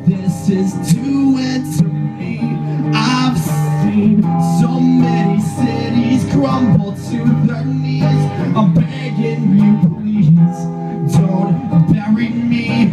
this is doing to me. I've seen so many cities crumble to their knees. I'm begging you, please don't bury me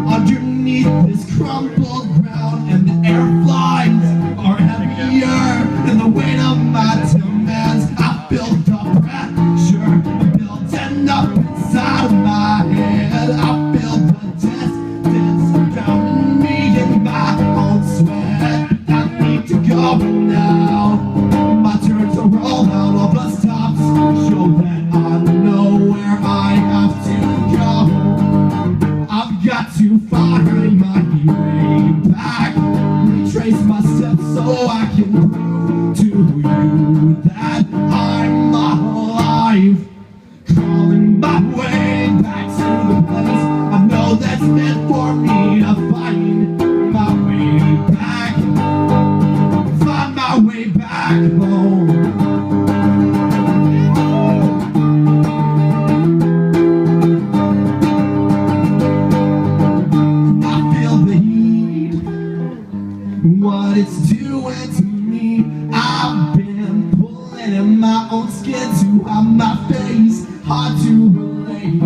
underneath this crumbled ground. And the air flies are heavier than the weight of my demands. I feel the pressure building up inside of my head. I feel the distance drowning me in my own sweat. I need to go now. My turn to roll out all the stops, show that I know where I have to go. I've got to find my way back, retrace my steps so I can prove to you that I'm alive. Crawling my way back to the place I know that's meant for me to find my way back, find my way back home. What it's doing to me, I've been pulling in my own skin to hide my face. Hard to relate,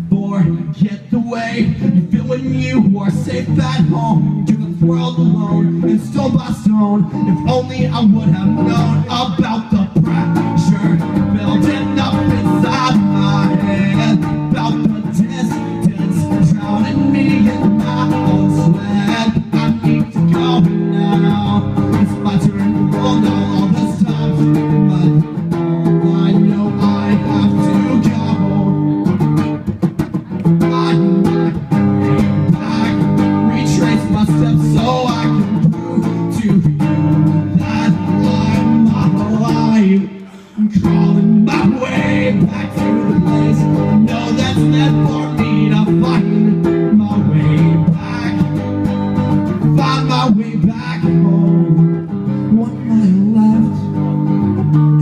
forget the way you feel when you are safe at home. You're the world alone, and stone by stone. If only I would have known about the pressure building up inside my head, about the distance drowning me in my own sweat. I need to go now. It's my turn to roll down all the stops, but all I know I have to go. I'm back, retrace my steps so I can prove to you that I'm alive. I'm crawling my way back to the place I know that's meant for me to find my way back, find my way back home. 1 mile left,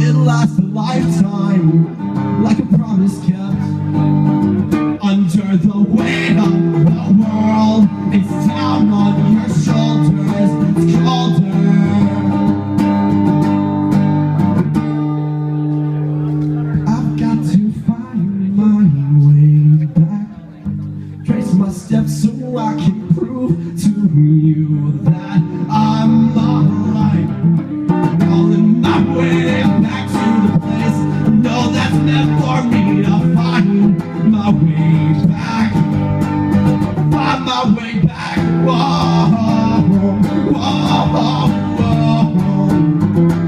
it lasts a lifetime, like a promise kept. Under the weight of the world, it's down on your shoulders, it's colder. I've got to find my way back, trace my steps so I can prove to you that I'm alive. Rolling my way back to the place I know that's meant for me to find my way back, find my way back. Whoa, whoa, whoa, whoa.